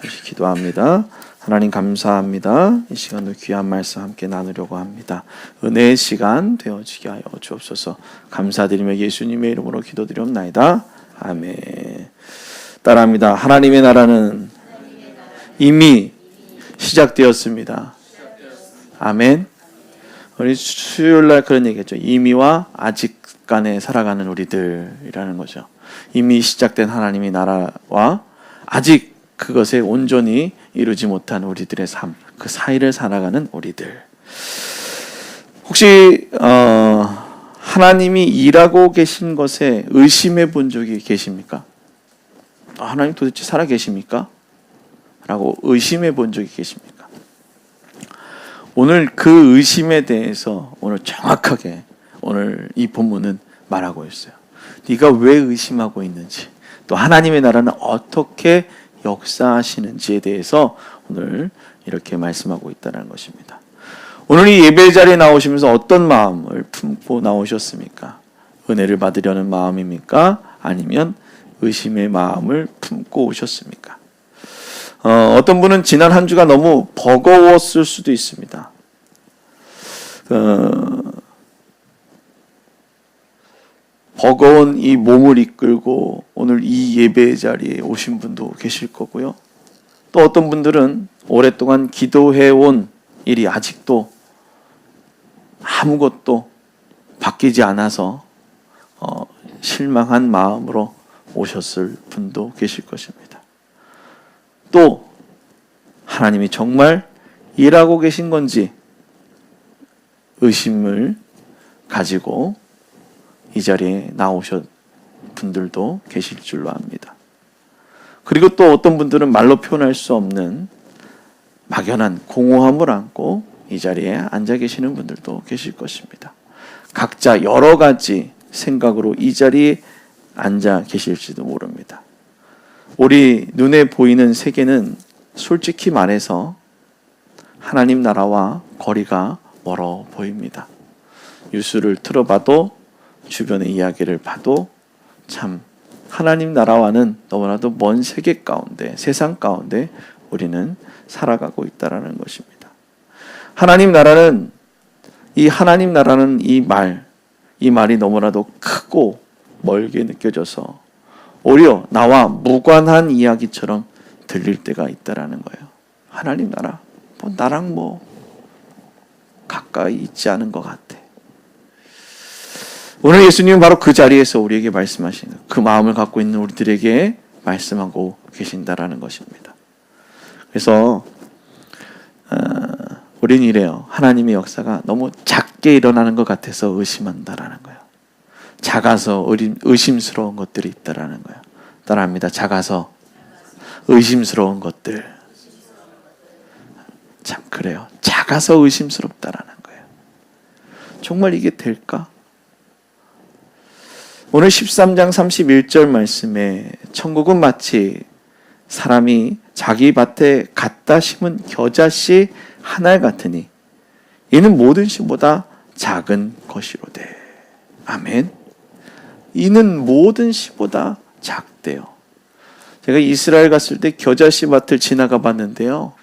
다시 기도합니다. 하나님 감사합니다. 이 시간도 귀한 말씀 함께 나누려고 합니다. 은혜의 시간 되어지게 하여 주옵소서. 감사드리며 예수님의 이름으로 기도드리옵나이다. 아멘. 따라합니다. 하나님의 나라는 이미 시작되었습니다. 아멘. 우리 수요일날 그런 얘기했죠. 이미와 아직 간에 살아가는 우리들이라는 거죠. 이미 시작된 하나님의 나라와 아직 그것에 온전히 이루지 못한 우리들의 삶, 그 사이를 살아가는 우리들. 혹시 하나님이 일하고 계신 것에 의심해 본 적이 계십니까? 하나님 도대체 살아 계십니까? 라고 의심해 본 적이 계십니까? 오늘 그 의심에 대해서 오늘 정확하게 오늘 이 본문은 말하고 있어요. 네가 왜 의심하고 있는지, 또 하나님의 나라는 어떻게 역사하시는지에 대해서 오늘 이렇게 말씀하고 있다는 것입니다. 오늘 이 예배 자리에 나오시면서 어떤 마음을 품고 나오셨습니까? 은혜를 받으려는 마음입니까? 아니면 의심의 마음을 품고 오셨습니까? 어떤 분은 지난 한 주가 너무 버거웠을 수도 있습니다. 버거운 이 몸을 이끌고 오늘 이 예배 자리에 오신 분도 계실 거고요. 또 어떤 분들은 오랫동안 기도해온 일이 아직도 아무것도 바뀌지 않아서 실망한 마음으로 오셨을 분도 계실 것입니다. 또 하나님이 정말 일하고 계신 건지 의심을 가지고 이 자리에 나오신 분들도 계실 줄로 압니다. 그리고 또 어떤 분들은 말로 표현할 수 없는 막연한 공허함을 안고 이 자리에 앉아 계시는 분들도 계실 것입니다. 각자 여러 가지 생각으로 이 자리에 앉아 계실지도 모릅니다. 우리 눈에 보이는 세계는 솔직히 말해서 하나님 나라와 거리가 멀어 보입니다. 뉴스를 틀어봐도 주변의 이야기를 봐도 참 하나님 나라와는 너무나도 먼 세계 가운데, 세상 가운데 우리는 살아가고 있다는 것입니다. 하나님 나라는 이 말이 너무나도 크고 멀게 느껴져서 오히려 나와 무관한 이야기처럼 들릴 때가 있다라는 거예요. 하나님 나라, 나랑 가까이 있지 않은 것 같아. 오늘 예수님은 바로 그 자리에서 우리에게 말씀하시는 그 마음을 갖고 있는 우리들에게 말씀하고 계신다라는 것입니다. 그래서 우리는 이래요. 하나님의 역사가 너무 작게 일어나는 것 같아서 의심한다라는 거예요. 작아서 의심스러운 것들이 있다라는 거예요. 따라합니다. 작아서 의심스러운 것들. 참 그래요. 작아서 의심스럽다라는 거예요. 정말 이게 될까? 오늘 13장 31절 말씀에 천국은 마치 사람이 자기 밭에 갖다 심은 겨자씨 하나 같으니 이는 모든 씨보다 작은 것이로되. 아멘. 이는 모든 씨보다 작대요. 제가 이스라엘 갔을 때 겨자씨 밭을 지나가 봤는데요.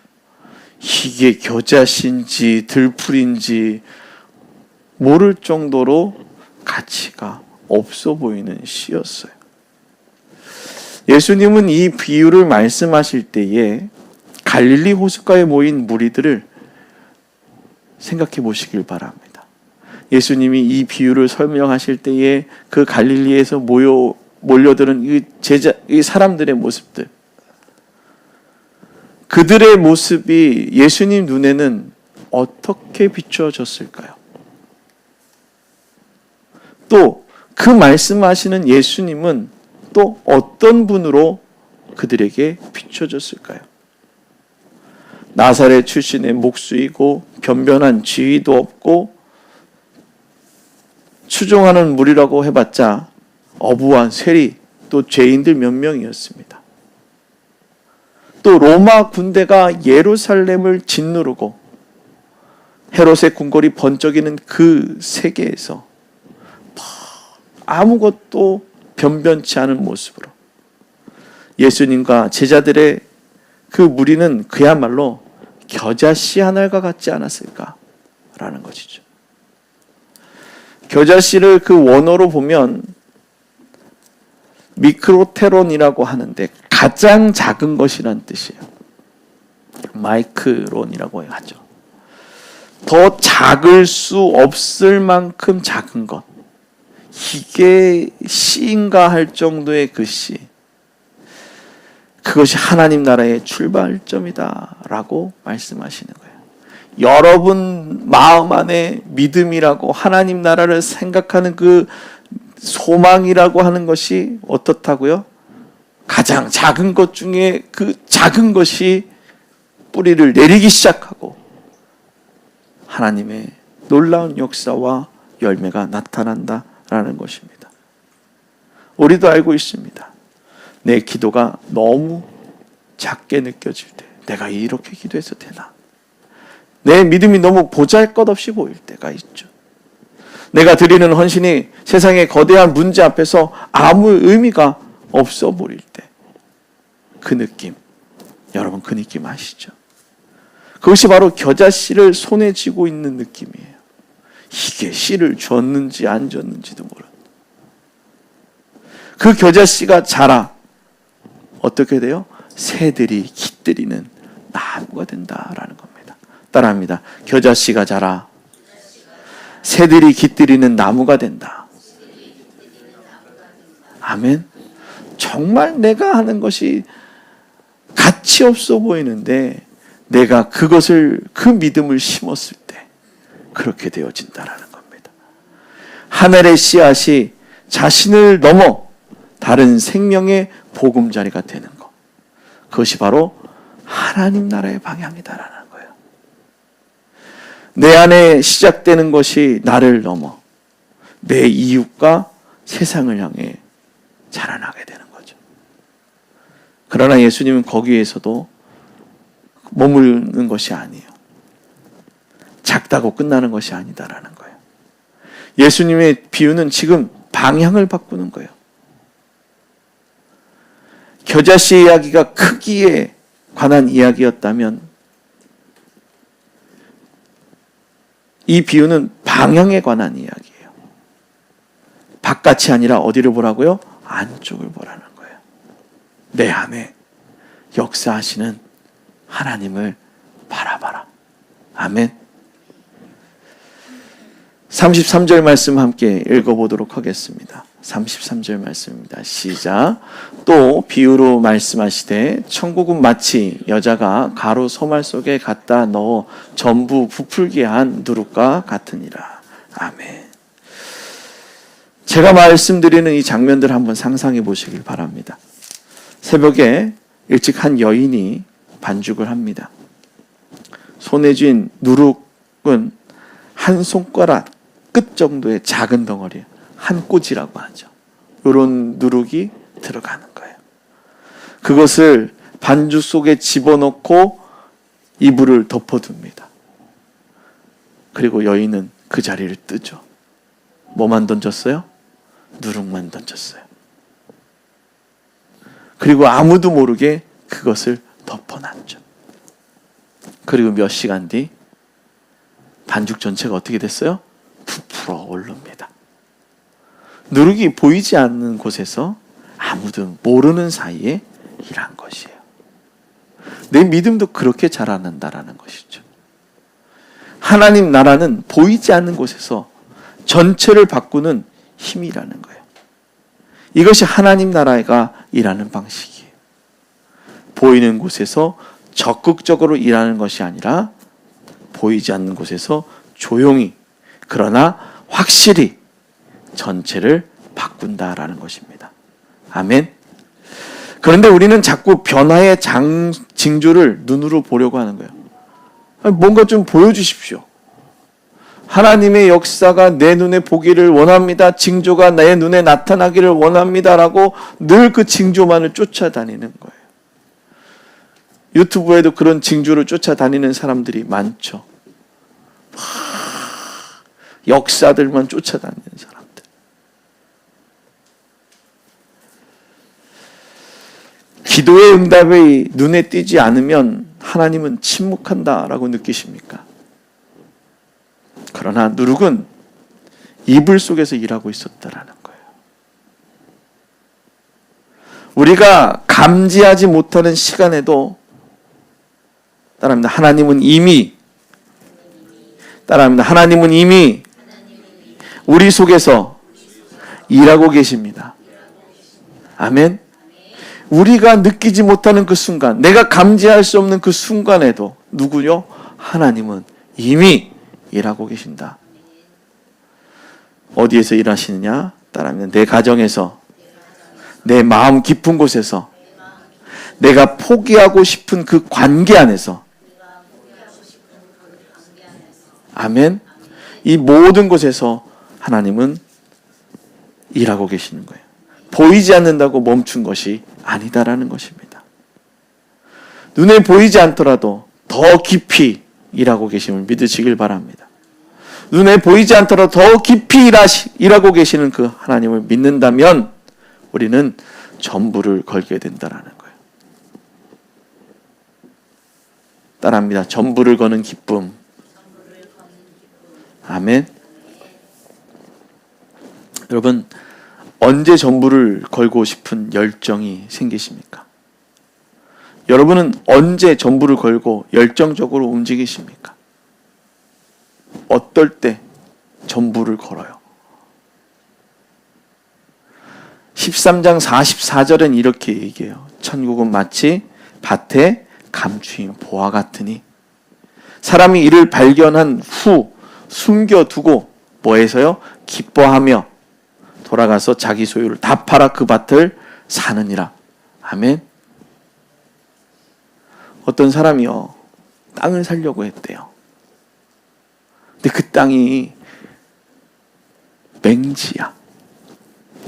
이게 겨자씨인지 들풀인지 모를 정도로 가치가 없어 보이는 씨였어요. 예수님은 이 비유를 말씀하실 때에 갈릴리 호숫가에 모인 무리들을 생각해 보시길 바랍니다. 예수님이 이 비유를 설명하실 때에 그 갈릴리에서 몰려드는 이 사람들의 모습들, 그들의 모습이 예수님 눈에는 어떻게 비춰졌을까요? 또 그 말씀하시는 예수님은 또 어떤 분으로 그들에게 비춰졌을까요? 나사렛 출신의 목수이고 변변한 지위도 없고 추종하는 무리라고 해봤자 어부와 세리 또 죄인들 몇 명이었습니다. 또 로마 군대가 예루살렘을 짓누르고 헤롯의 궁궐이 번쩍이는 그 세계에서 아무것도 변변치 않은 모습으로 예수님과 제자들의 그 무리는 그야말로 겨자씨 하나가 같지 않았을까라는 것이죠. 겨자씨를 그 원어로 보면 미크로테론이라고 하는데 가장 작은 것이란 뜻이에요. 마이크론이라고 하죠. 더 작을 수 없을 만큼 작은 것. 이게 씨인가 할 정도의 그 씨. 그것이 하나님 나라의 출발점이다라고 말씀하시는 거예요. 여러분 마음 안에 믿음이라고 하나님 나라를 생각하는 그 소망이라고 하는 것이 어떻다고요? 가장 작은 것 중에 그 작은 것이 뿌리를 내리기 시작하고 하나님의 놀라운 역사와 열매가 나타난다라는 것입니다. 우리도 알고 있습니다. 내 기도가 너무 작게 느껴질 때, 내가 이렇게 기도해서 되나? 내 믿음이 너무 보잘것없이 보일 때가 있죠. 내가 드리는 헌신이 세상의 거대한 문제 앞에서 아무 의미가 없어 보일 때, 그 느낌, 여러분 그 느낌 아시죠? 그것이 바로 겨자씨를 손에 쥐고 있는 느낌이에요. 이게 씨를 줬는지 안 줬는지도 모르는. 그 겨자씨가 자라 어떻게 돼요? 새들이 깃들이는 나무가 된다라는 겁니다. 따라합니다. 겨자씨가 자라 새들이 깃들이는 나무가 된다. 아멘. 정말 내가 하는 것이 가치 없어 보이는데 내가 그것을 그 믿음을 심었을 때 그렇게 되어진다라는 겁니다. 하늘의 씨앗이 자신을 넘어 다른 생명의 보금자리가 되는 것. 그것이 바로 하나님 나라의 방향이다라는 거예요. 내 안에 시작되는 것이 나를 넘어 내 이웃과 세상을 향해 자라나게 되는 거죠. 그러나 예수님은 거기에서도 머무르는 것이 아니에요. 작다고 끝나는 것이 아니다라는 거예요. 예수님의 비유는 지금 방향을 바꾸는 거예요. 겨자씨 이야기가 크기에 관한 이야기였다면 이 비유는 방향에 관한 이야기예요. 바깥이 아니라 어디를 보라고요? 안쪽을 보라는 거예요. 내 안에 역사하시는 하나님을 바라봐라. 아멘. 33절 말씀 함께 읽어보도록 하겠습니다. 33절 말씀입니다. 시작. 또 비유로 말씀하시되 천국은 마치 여자가 가루 소말 속에 갖다 넣어 전부 부풀게 한 누룩과 같으니라. 아멘. 제가 말씀드리는 이 장면들 한번 상상해 보시길 바랍니다. 새벽에 일찍 한 여인이 반죽을 합니다. 손에 쥔 누룩은 한 손가락 끝 정도의 작은 덩어리예요. 한 꼬지라고 하죠. 이런 누룩이 들어가는 거예요. 그것을 반죽 속에 집어넣고 이불을 덮어둡니다. 그리고 여인은 그 자리를 뜨죠. 뭐만 던졌어요? 누룩만 던졌어요. 그리고 아무도 모르게 그것을 덮어놨죠. 그리고 몇 시간 뒤 반죽 전체가 어떻게 됐어요? 부풀어 오릅니다. 누룩이 보이지 않는 곳에서 아무도 모르는 사이에 일한 것이에요. 내 믿음도 그렇게 자라난다라는 것이죠. 하나님 나라는 보이지 않는 곳에서 전체를 바꾸는 힘이라는 거예요. 이것이 하나님 나라가 일하는 방식이에요. 보이는 곳에서 적극적으로 일하는 것이 아니라 보이지 않는 곳에서 조용히 그러나 확실히 전체를 바꾼다라는 것입니다. 아멘. 그런데 우리는 자꾸 변화의 징조를 눈으로 보려고 하는 거예요. 뭔가 좀 보여주십시오. 하나님의 역사가 내 눈에 보기를 원합니다. 징조가 내 눈에 나타나기를 원합니다라고 늘 그 징조만을 쫓아다니는 거예요. 유튜브에도 그런 징조를 쫓아다니는 사람들이 많죠. 역사들만 쫓아다니는 사람들. 기도의 응답이 눈에 띄지 않으면 하나님은 침묵한다라고 느끼십니까? 그러나 누룩은 이불 속에서 일하고 있었다라는 거예요. 우리가 감지하지 못하는 시간에도 따라합니다. 하나님은 이미 우리 속에서 일하고 계십니다. 아멘. 우리가 느끼지 못하는 그 순간, 내가 감지할 수 없는 그 순간에도 누구요? 하나님은 이미 일하고 계신다. 어디에서 일하시느냐? 따라하면 내 가정에서, 내 마음 깊은 곳에서, 내가 포기하고 싶은 그 관계 안에서. 아멘. 이 모든 곳에서 하나님은 일하고 계시는 거예요. 보이지 않는다고 멈춘 것이 아니다라는 것입니다. 눈에 보이지 않더라도 더 깊이 일하고 계심을 믿으시길 바랍니다. 눈에 보이지 않더라도 더 깊이 일하고 계시는 그 하나님을 믿는다면 우리는 전부를 걸게 된다라는 거예요. 따라합니다. 전부를 거는 기쁨. 아멘. 여러분, 언제 전부를 걸고 싶은 열정이 생기십니까? 여러분은 언제 전부를 걸고 열정적으로 움직이십니까? 어떨 때 전부를 걸어요? 13장 44절은 이렇게 얘기해요. 천국은 마치 밭에 감추인 보화 같으니 사람이 이를 발견한 후 숨겨두고 뭐해서요? 기뻐하며 돌아가서 자기 소유를 다 팔아 그 밭을 사느니라. 아멘. 어떤 사람이요, 땅을 사려고 했대요. 근데 그 땅이 맹지야.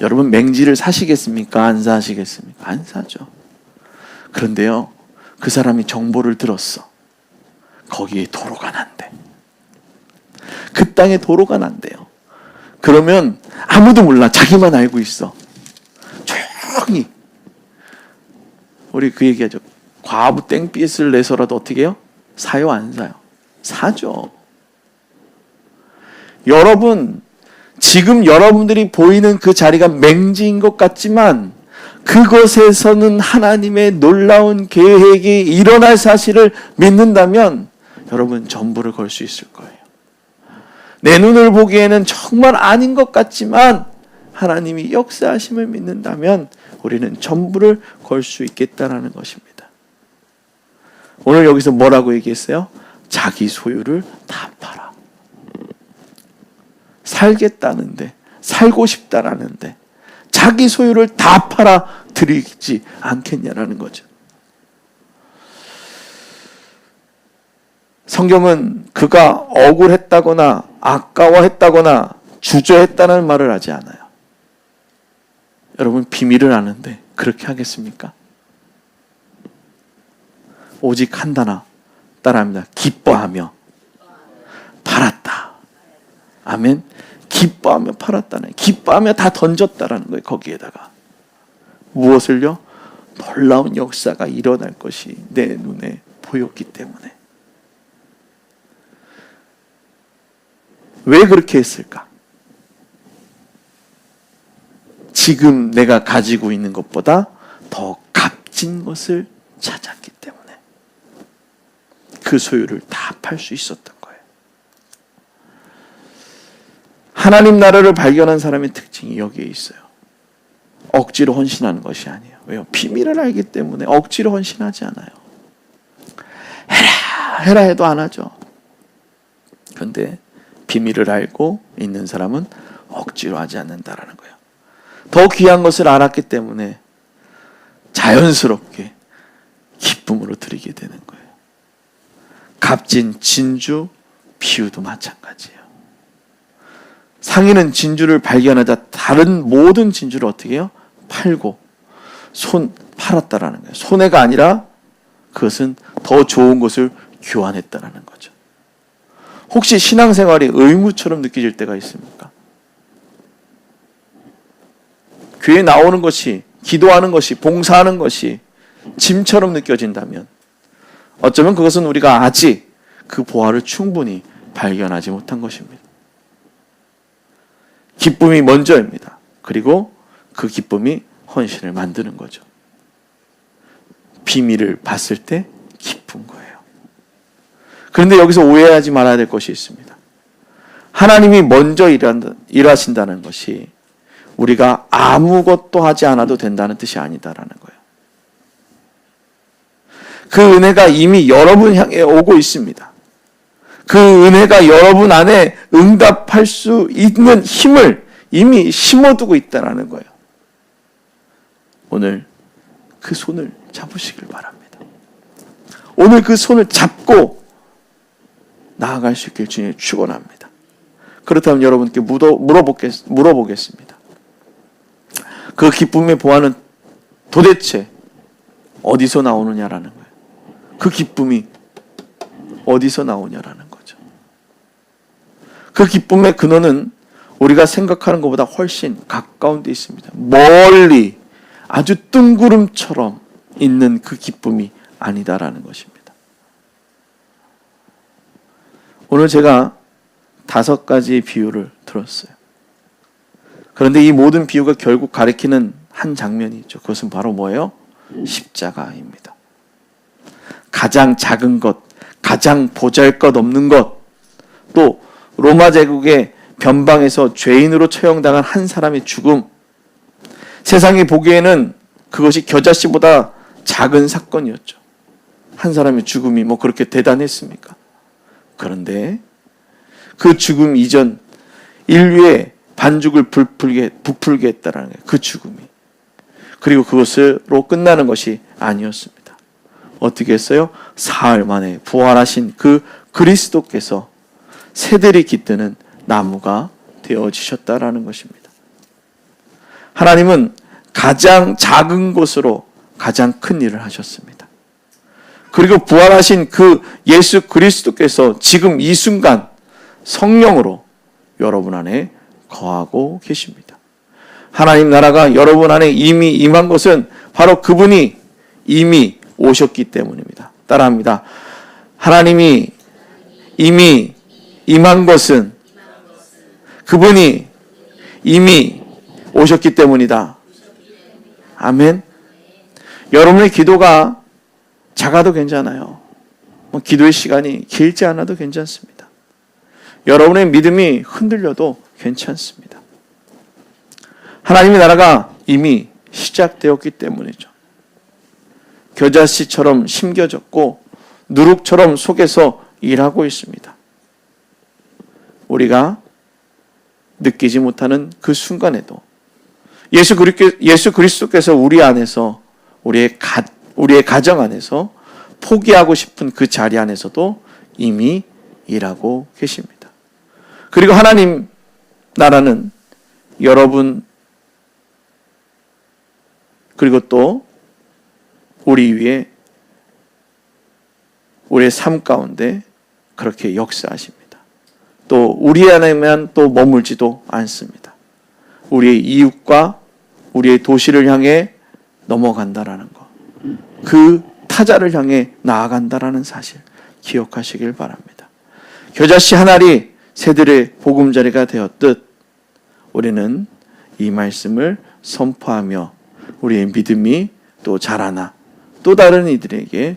여러분, 맹지를 사시겠습니까? 안 사시겠습니까? 안 사죠. 그런데요, 그 사람이 정보를 들었어. 거기에 도로가 난대. 그 땅에 도로가 난대요. 그러면 아무도 몰라. 자기만 알고 있어. 조용히. 우리 그 얘기하죠. 과부 땡빛을 내서라도 어떻게 해요? 사요, 안 사요? 사죠. 여러분, 지금 여러분들이 보이는 그 자리가 맹지인 것 같지만 그것에서는 하나님의 놀라운 계획이 일어날 사실을 믿는다면 여러분 전부를 걸 수 있을 거예요. 내 눈을 보기에는 정말 아닌 것 같지만 하나님이 역사하심을 믿는다면 우리는 전부를 걸 수 있겠다라는 것입니다. 오늘 여기서 뭐라고 얘기했어요? 자기 소유를 다 팔아. 살겠다는데, 살고 싶다라는데 자기 소유를 다 팔아 드리지 않겠냐라는 거죠. 성경은 그가 억울했다거나 아까워했다거나 주저했다는 말을 하지 않아요. 여러분, 비밀을 아는데 그렇게 하겠습니까? 오직 한 단어 따라합니다. 기뻐하며 팔았다. 아멘. 기뻐하며 팔았다는, 기뻐하며 다 던졌다라는 거예요. 거기에다가 무엇을요? 놀라운 역사가 일어날 것이 내 눈에 보였기 때문에. 왜 그렇게 했을까? 지금 내가 가지고 있는 것보다 더 값진 것을 찾았기 때문에 그 소유를 다 팔 수 있었던 거예요. 하나님 나라를 발견한 사람의 특징이 여기에 있어요. 억지로 헌신하는 것이 아니에요. 왜요? 비밀을 알기 때문에 억지로 헌신하지 않아요. 해라 해도 안 하죠. 그런데 비밀을 알고 있는 사람은 억지로 하지 않는다라는 거예요. 더 귀한 것을 알았기 때문에 자연스럽게 기쁨으로 드리게 되는 거예요. 값진 진주 비유도 마찬가지예요. 상인은 진주를 발견하자 다른 모든 진주를 어떻게 해요? 팔고 팔았다라는 거예요. 손해가 아니라 그것은 더 좋은 것을 교환했다라는 거죠. 혹시 신앙생활이 의무처럼 느껴질 때가 있습니까? 교회에 나오는 것이, 기도하는 것이, 봉사하는 것이 짐처럼 느껴진다면 어쩌면 그것은 우리가 아직 그 보화를 충분히 발견하지 못한 것입니다. 기쁨이 먼저입니다. 그리고 그 기쁨이 헌신을 만드는 거죠. 비밀을 봤을 때 기쁜 거예요. 그런데 여기서 오해하지 말아야 될 것이 있습니다. 하나님이 먼저 일하신다는 것이 우리가 아무것도 하지 않아도 된다는 뜻이 아니다라는 거예요. 그 은혜가 이미 여러분 향해 오고 있습니다. 그 은혜가 여러분 안에 응답할 수 있는 힘을 이미 심어두고 있다는 거예요. 오늘 그 손을 잡으시길 바랍니다. 오늘 그 손을 잡고 나아갈 수 있길 주님 축원합니다. 그렇다면 여러분께 물어보겠습니다. 그 기쁨의 보화는 도대체 어디서 나오느냐라는 거예요. 그 기쁨이 어디서 나오냐라는 거죠. 그 기쁨의 근원은 우리가 생각하는 것보다 훨씬 가까운 데 있습니다. 멀리 아주 뜬구름처럼 있는 그 기쁨이 아니다라는 것입니다. 오늘 제가 5가지 비유를 들었어요. 그런데 이 모든 비유가 결국 가리키는 한 장면이 있죠. 그것은 바로 뭐예요? 십자가입니다. 가장 작은 것, 가장 보잘것없는 것, 또 로마 제국의 변방에서 죄인으로 처형당한 한 사람의 죽음, 세상이 보기에는 그것이 겨자씨보다 작은 사건이었죠. 한 사람의 죽음이 뭐 그렇게 대단했습니까? 그런데 그 죽음 이전 인류의 반죽을 부풀게 했다라는 거예요. 그 죽음이. 그리고 그것으로 끝나는 것이 아니었습니다. 어떻게 했어요? 사흘 만에 부활하신 그 그리스도께서 새들이 깃드는 나무가 되어지셨다라는 것입니다. 하나님은 가장 작은 것으로 가장 큰 일을 하셨습니다. 그리고 부활하신 그 예수 그리스도께서 지금 이 순간 성령으로 여러분 안에 거하고 계십니다. 하나님 나라가 여러분 안에 이미 임한 것은 바로 그분이 이미 오셨기 때문입니다. 따라합니다. 하나님이 이미 임한 것은 그분이 이미 오셨기 때문이다. 아멘. 여러분의 기도가 작아도 괜찮아요. 기도의 시간이 길지 않아도 괜찮습니다. 여러분의 믿음이 흔들려도 괜찮습니다. 하나님의 나라가 이미 시작되었기 때문이죠. 겨자씨처럼 심겨졌고 누룩처럼 속에서 일하고 있습니다. 우리가 느끼지 못하는 그 순간에도 예수 그리스도께서 우리 안에서 우리의 가정 안에서 포기하고 싶은 그 자리 안에서도 이미 일하고 계십니다. 그리고 하나님 나라는 여러분 그리고 또 우리 위에 우리의 삶 가운데 그렇게 역사하십니다. 또 우리 안에만 또 머물지도 않습니다. 우리의 이웃과 우리의 도시를 향해 넘어간다라는 것, 그 타자를 향해 나아간다라는 사실 기억하시길 바랍니다. 겨자씨 한 알이 새들의 보금자리가 되었듯 우리는 이 말씀을 선포하며 우리의 믿음이 또 자라나 또 다른 이들에게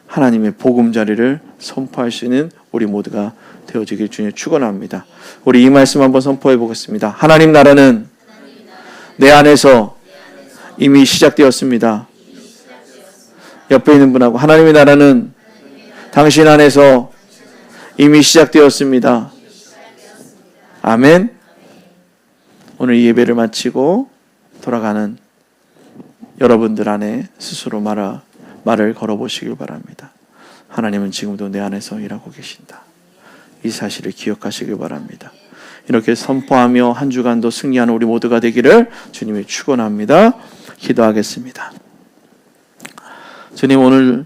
하나님의 보금자리를 선포할 수 있는 우리 모두가 되어지길 주님 축원합니다. 우리 이 말씀 한번 선포해 보겠습니다. 하나님 나라는 내 안에서 이미 시작되었습니다. 옆에 있는 분하고 하나님의 나라는 당신 안에서 이미 시작되었습니다. 아멘. 오늘 이 예배를 마치고 돌아가는 여러분들 안에 스스로 말을 걸어보시길 바랍니다. 하나님은 지금도 내 안에서 일하고 계신다. 이 사실을 기억하시길 바랍니다. 이렇게 선포하며 한 주간도 승리하는 우리 모두가 되기를 주님이 축원합니다. 기도하겠습니다. 주님, 오늘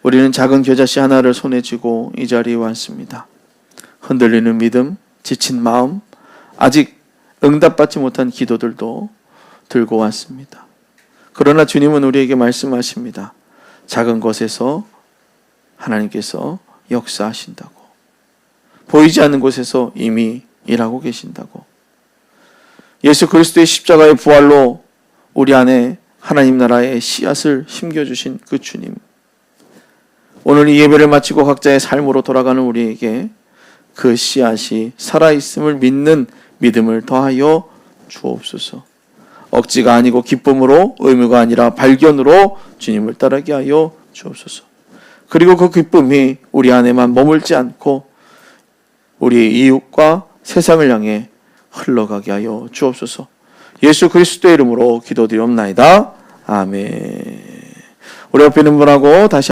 우리는 작은 겨자씨 하나를 손에 쥐고 이 자리에 왔습니다. 흔들리는 믿음, 지친 마음, 아직 응답받지 못한 기도들도 들고 왔습니다. 그러나 주님은 우리에게 말씀하십니다. 작은 것에서 하나님께서 역사하신다고. 보이지 않는 곳에서 이미 일하고 계신다고. 예수 그리스도의 십자가의 부활로 우리 안에 하나님 나라의 씨앗을 심겨주신 그 주님. 오늘 이 예배를 마치고 각자의 삶으로 돌아가는 우리에게 그 씨앗이 살아있음을 믿는 믿음을 더하여 주옵소서. 억지가 아니고 기쁨으로, 의무가 아니라 발견으로 주님을 따르게 하여 주옵소서. 그리고 그 기쁨이 우리 안에만 머물지 않고 우리 이웃과 세상을 향해 흘러가게 하여 주옵소서. 예수 그리스도의 이름으로 기도드리옵나이다. 아멘. 우리 옆에 있는 분하고 다시